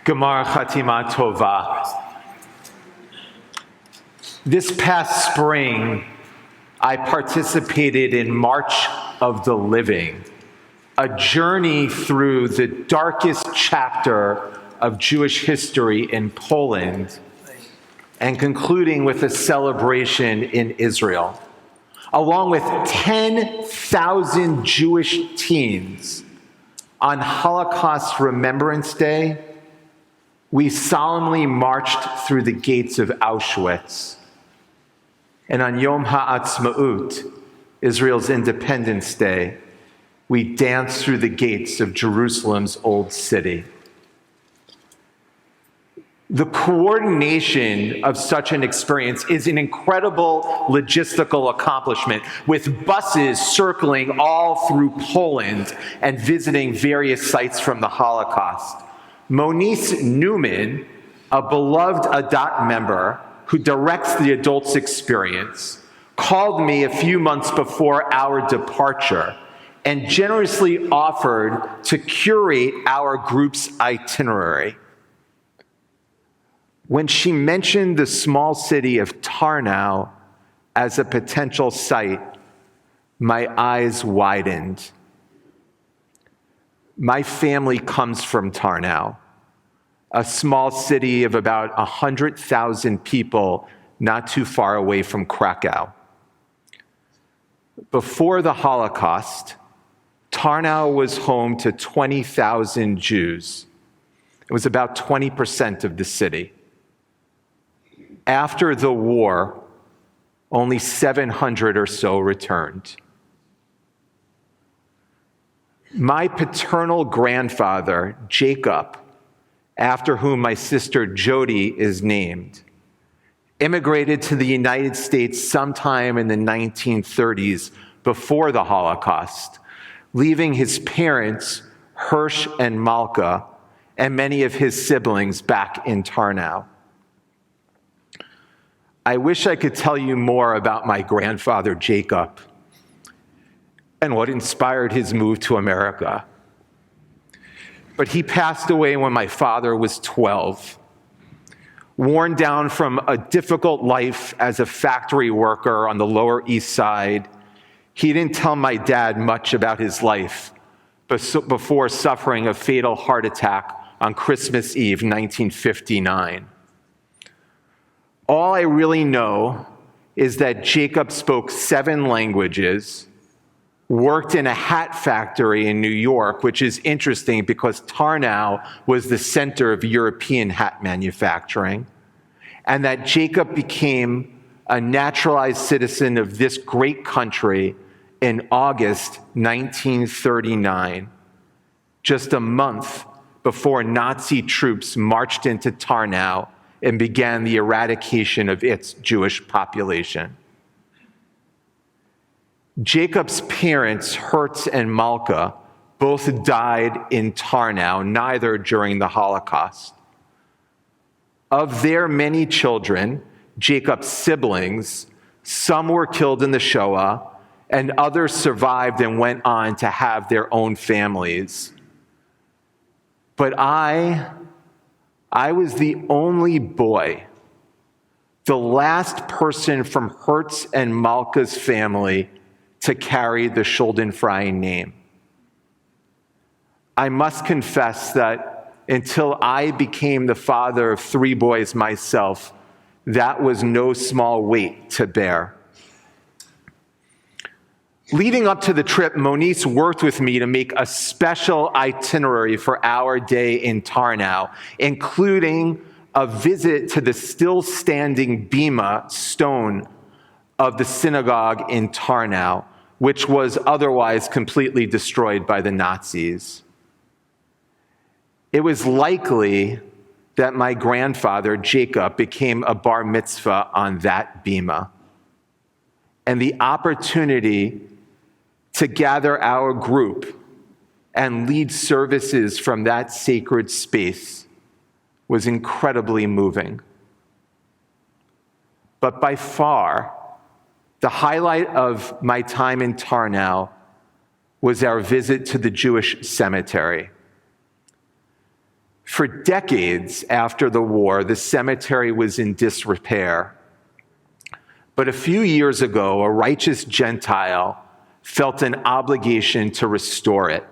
Gemar Chatima Tova. This past spring, I participated in March of the Living, a journey through the darkest chapter of Jewish history in Poland, and concluding with a celebration in Israel. Along with 10,000 Jewish teens on Holocaust Remembrance Day, we solemnly marched through the gates of Auschwitz. And on Yom Ha'atzmaut, Israel's Independence Day, we danced through the gates of Jerusalem's Old City. The coordination of such an experience is an incredible logistical accomplishment, with buses circling all through Poland and visiting various sites from the Holocaust. Monice Newman, a beloved Adat member who directs the adults experience, called me a few months before our departure and generously offered to curate our group's itinerary. When she mentioned the small city of Tarnow as a potential site, my eyes widened. My family comes from Tarnow, a small city of about 100,000 people not too far away from Krakow. Before the Holocaust, Tarnow was home to 20,000 Jews. It was about 20% of the city. After the war, only 700 or so returned. My paternal grandfather, Jacob, after whom my sister Jody is named, immigrated to the United States sometime in the 1930s before the Holocaust, leaving his parents, Hirsch and Malka, and many of his siblings back in Tarnow. I wish I could tell you more about my grandfather, Jacob, and what inspired his move to America. But he passed away when my father was 12. Worn down from a difficult life as a factory worker on the Lower East Side, he didn't tell my dad much about his life before suffering a fatal heart attack on Christmas Eve, 1959. All I really know is that Jacob spoke 7 languages, worked in a hat factory in New York, which is interesting because Tarnow was the center of European hat manufacturing, and that Jacob became a naturalized citizen of this great country in August 1939, just a month before Nazi troops marched into Tarnow and began the eradication of its Jewish population. Jacob's parents, Hertz and Malka, both died in Tarnow, neither during the Holocaust. Of their many children, Jacob's siblings, some were killed in the Shoah, and others survived and went on to have their own families. But I was the only boy, the last person from Hertz and Malka's family to carry the Schuldenfrei name. I must confess that until I became the father of 3 boys myself, that was no small weight to bear. Leading up to the trip, Monice worked with me to make a special itinerary for our day in Tarnow, including a visit to the still-standing bima stone of the synagogue in Tarnow, which was otherwise completely destroyed by the Nazis. It was likely that my grandfather, Jacob, became a bar mitzvah on that bima. And the opportunity to gather our group and lead services from that sacred space was incredibly moving. But by far, the highlight of my time in Tarnow was our visit to the Jewish cemetery. For decades after the war, the cemetery was in disrepair. But a few years ago, a righteous Gentile felt an obligation to restore it.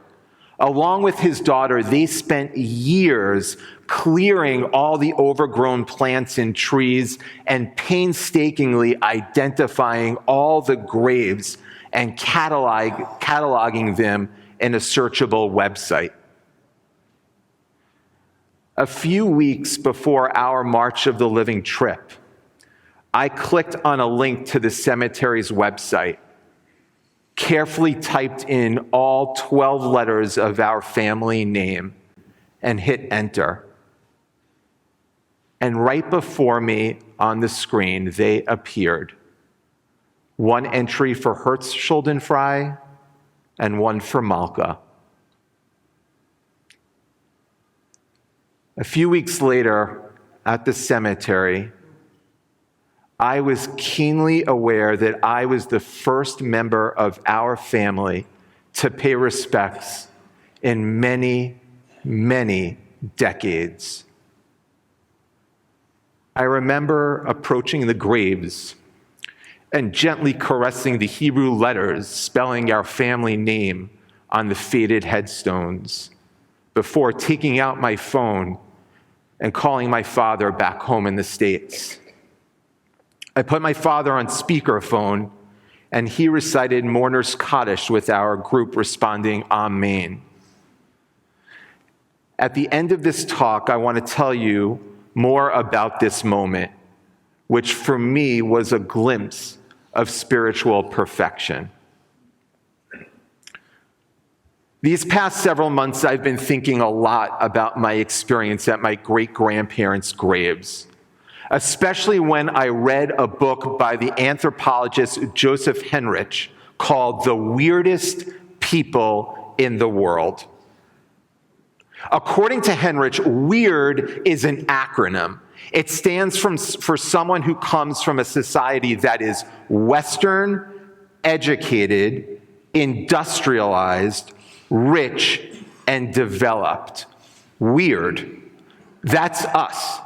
Along with his daughter, they spent years clearing all the overgrown plants and trees and painstakingly identifying all the graves and cataloging them in a searchable website. A few weeks before our March of the Living trip, I clicked on a link to the cemetery's website, carefully typed in all 12 letters of our family name, and hit enter. And right before me on the screen, they appeared. One entry for Hertz Schuldenfrei and one for Malka. A few weeks later, at the cemetery, I was keenly aware that I was the first member of our family to pay respects in many, many decades. I remember approaching the graves and gently caressing the Hebrew letters spelling our family name on the faded headstones before taking out my phone and calling my father back home in the States. I put my father on speakerphone, and he recited Mourner's Kaddish with our group responding, Amen. At the end of this talk, I want to tell you more about this moment, which for me was a glimpse of spiritual perfection. These past several months, I've been thinking a lot about my experience at my great-grandparents' graves, especially when I read a book by the anthropologist Joseph Henrich called The Weirdest People in the World. According to Henrich, WEIRD is an acronym. It stands for someone who comes from a society that is Western, educated, industrialized, rich, and developed. Weird. That's us.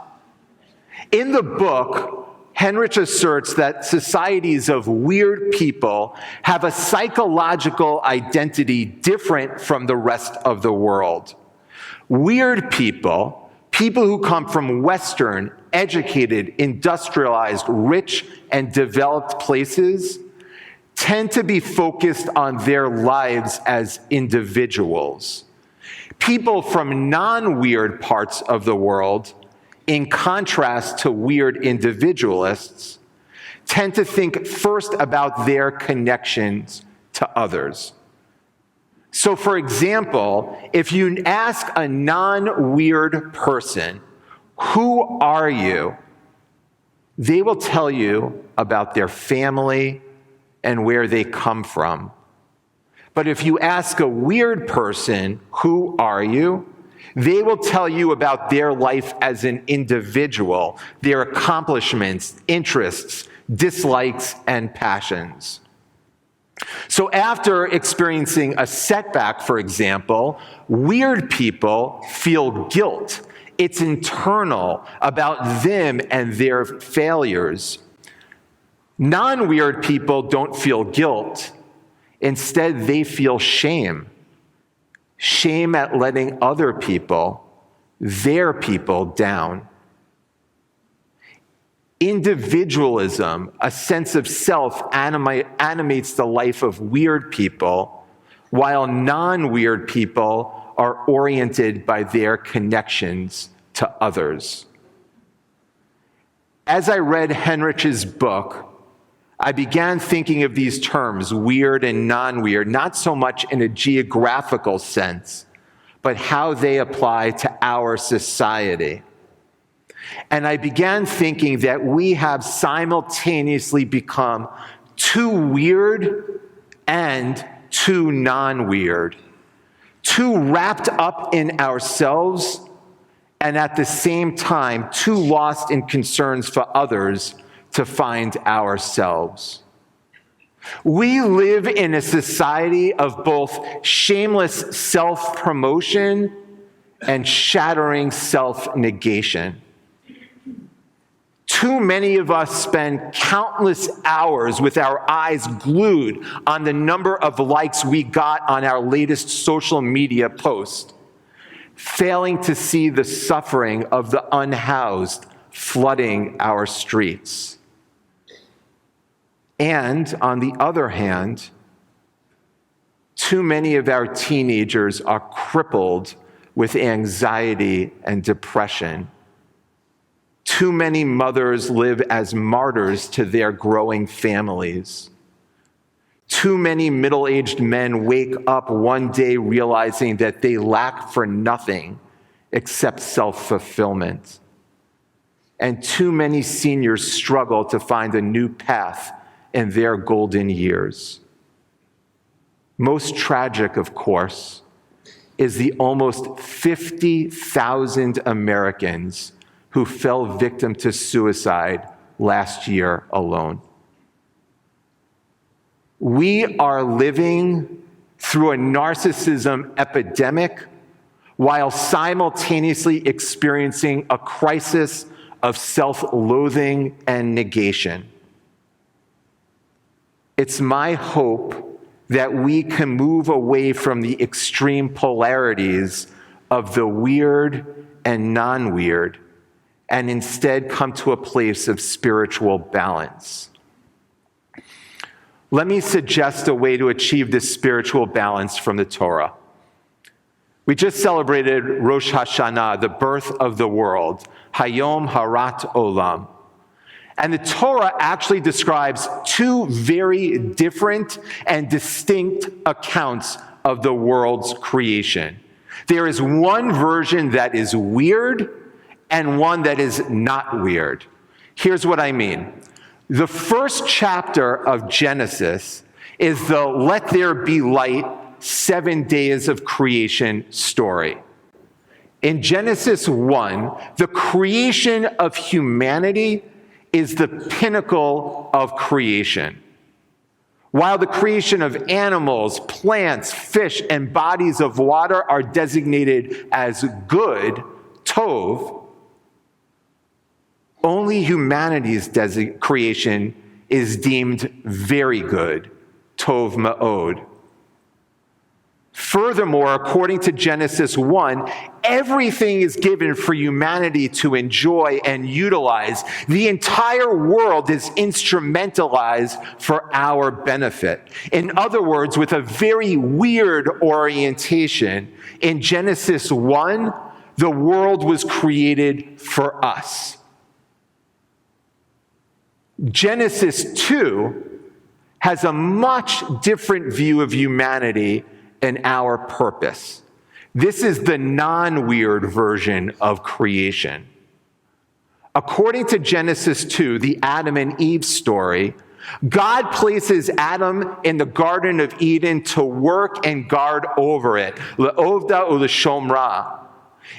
In the book, Henrich asserts that societies of weird people have a psychological identity different from the rest of the world. Weird people, people who come from Western, educated, industrialized, rich, and developed places, tend to be focused on their lives as individuals. People from non-weird parts of the world, in contrast to weird individualists, tend to think first about their connections to others. So, for example, if you ask a non-weird person, who are you? They will tell you about their family and where they come from. But if you ask a weird person, who are you? They will tell you about their life as an individual, their accomplishments, interests, dislikes, and passions. So after experiencing a setback, for example, weird people feel guilt. It's internal about them and their failures. Non-weird people don't feel guilt. Instead, they feel shame. Shame at letting other people, their people, down. Individualism, a sense of self, animates the life of weird people, while non-weird people are oriented by their connections to others. As I read Henrich's book, I began thinking of these terms, weird and non-weird, not so much in a geographical sense, but how they apply to our society. And I began thinking that we have simultaneously become too weird and too non-weird, too wrapped up in ourselves, and at the same time, too lost in concerns for others to find ourselves. We live in a society of both shameless self-promotion and shattering self-negation. Too many of us spend countless hours with our eyes glued on the number of likes we got on our latest social media post, failing to see the suffering of the unhoused flooding our streets. And on the other hand, too many of our teenagers are crippled with anxiety and depression. Too many mothers live as martyrs to their growing families. Too many middle-aged men wake up one day realizing that they lack for nothing except self-fulfillment. And too many seniors struggle to find a new path in their golden years. Most tragic, of course, is the almost 50,000 Americans who fell victim to suicide last year alone. We are living through a narcissism epidemic while simultaneously experiencing a crisis of self-loathing and negation. It's my hope that we can move away from the extreme polarities of the weird and non-weird and instead come to a place of spiritual balance. Let me suggest a way to achieve this spiritual balance from the Torah. We just celebrated Rosh Hashanah, the birth of the world, Hayom Harat Olam. And the Torah actually describes two very different and distinct accounts of the world's creation. There is one version that is weird and one that is not weird. Here's what I mean. The first chapter of Genesis is the let there be light 7 days of creation story. In Genesis 1, the creation of humanity is the pinnacle of creation. While the creation of animals, plants, fish, and bodies of water are designated as good, tov, only humanity's creation is deemed very good, tov ma'od. Furthermore, according to Genesis 1, everything is given for humanity to enjoy and utilize. The entire world is instrumentalized for our benefit. In other words, with a very weird orientation, in Genesis 1, the world was created for us. Genesis 2 has a much different view of humanity and our purpose. This is the non-weird version of creation. According to Genesis 2, the Adam and Eve story, God places Adam in the Garden of Eden to work and guard over it, le'ovda u'leshomra.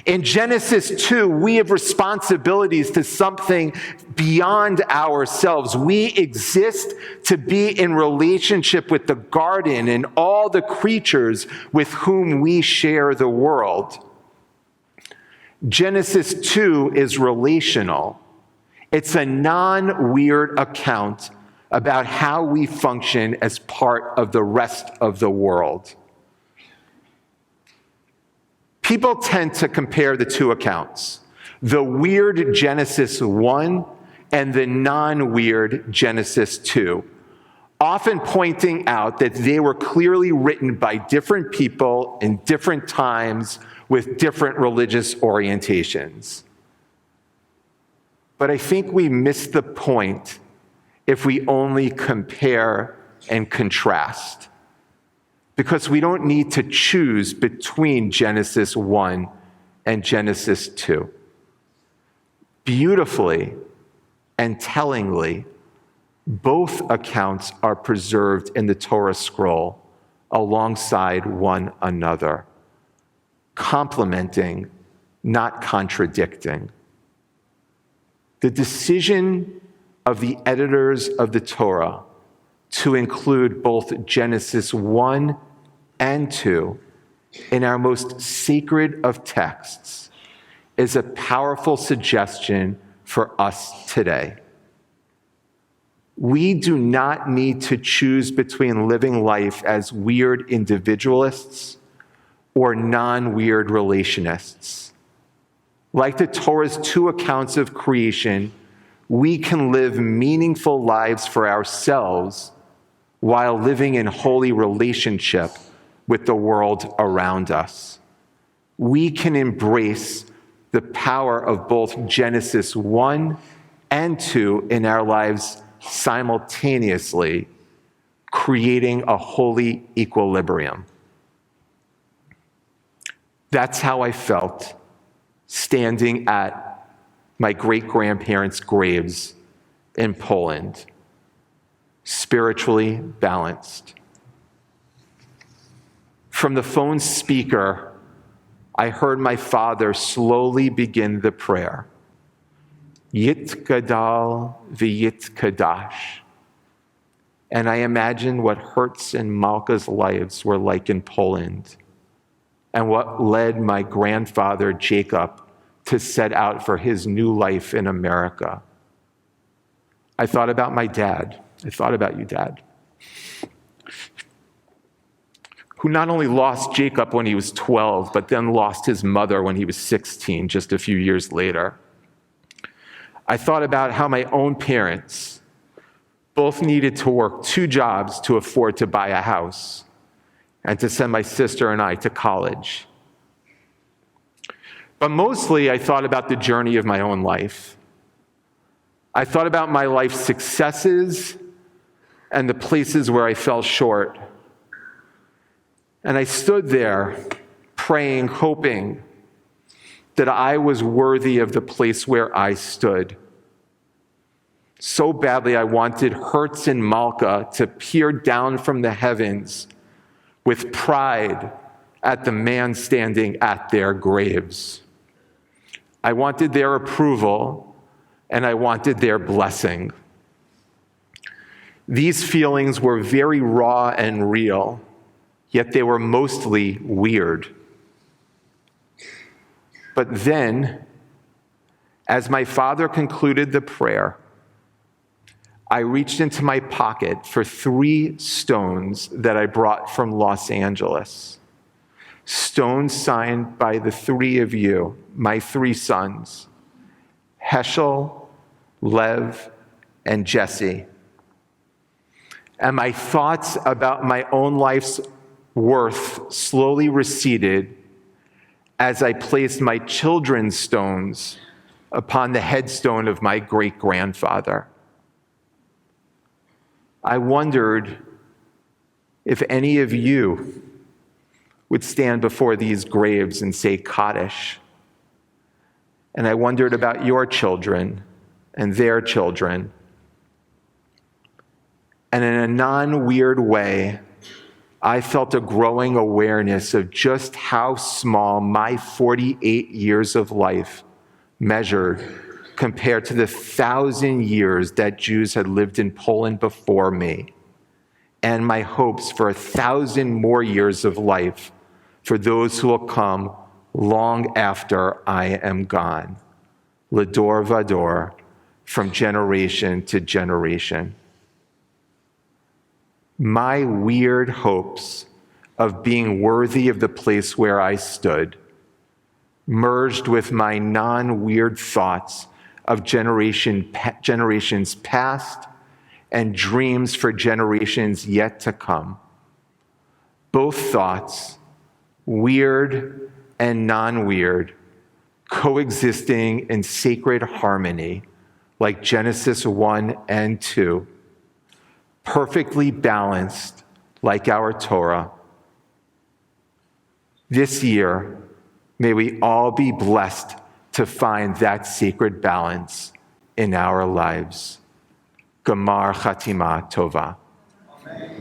In Genesis 2, we have responsibilities to something beyond ourselves. We exist to be in relationship with the garden and all the creatures with whom we share the world. Genesis 2 is relational. It's a non-weird account about how we function as part of the rest of the world. People tend to compare the two accounts, the weird Genesis 1 and the non-weird Genesis 2, often pointing out that they were clearly written by different people in different times with different religious orientations. But I think we miss the point if we only compare and contrast, because we don't need to choose between Genesis 1 and Genesis 2. Beautifully and tellingly, both accounts are preserved in the Torah scroll alongside one another, complementing, not contradicting. The decision of the editors of the Torah to include both Genesis 1 and 2 in our most sacred of texts is a powerful suggestion for us today. We do not need to choose between living life as weird individualists or non-weird relationists. Like the Torah's two accounts of creation, we can live meaningful lives for ourselves while living in holy relationship with the world around us. We can embrace the power of both Genesis 1 and 2 in our lives simultaneously, creating a holy equilibrium. That's how I felt standing at my great-grandparents' graves in Poland, spiritually balanced. From the phone speaker, I heard my father slowly begin the prayer. Yitgadal v'yitkadash. And I imagined what Hertz and Malka's lives were like in Poland, and what led my grandfather Jacob to set out for his new life in America. I thought about my dad. I thought about you, Dad, who not only lost Jacob when he was 12, but then lost his mother when he was 16, just a few years later. I thought about how my own parents both needed to work 2 jobs to afford to buy a house and to send my sister and I to college. But mostly, I thought about the journey of my own life. I thought about my life's successes and the places where I fell short. And I stood there praying, hoping that I was worthy of the place where I stood. So badly, I wanted Hertz and Malka to peer down from the heavens with pride at the man standing at their graves. I wanted their approval, and I wanted their blessing. These feelings were very raw and real, yet they were mostly weird. But then, as my father concluded the prayer, I reached into my pocket for 3 stones that I brought from Los Angeles. Stones signed by the 3 of you, my 3 sons, Heschel, Lev, and Jesse. And my thoughts about my own life's worth slowly receded as I placed my children's stones upon the headstone of my great-grandfather. I wondered if any of you would stand before these graves and say Kaddish. And I wondered about your children and their children. And in a non-weird way, I felt a growing awareness of just how small my 48 years of life measured compared to the 1,000 years that Jews had lived in Poland before me, and my hopes for 1,000 more years of life for those who will come long after I am gone. L'dor vador, from generation to generation. My weird hopes of being worthy of the place where I stood merged with my non-weird thoughts of generations past and dreams for generations yet to come. Both thoughts, weird and non-weird, coexisting in sacred harmony, like Genesis 1 and 2, perfectly balanced like our Torah. This year, may we all be blessed to find that sacred balance in our lives. Gamar Chatima Tova. Amen.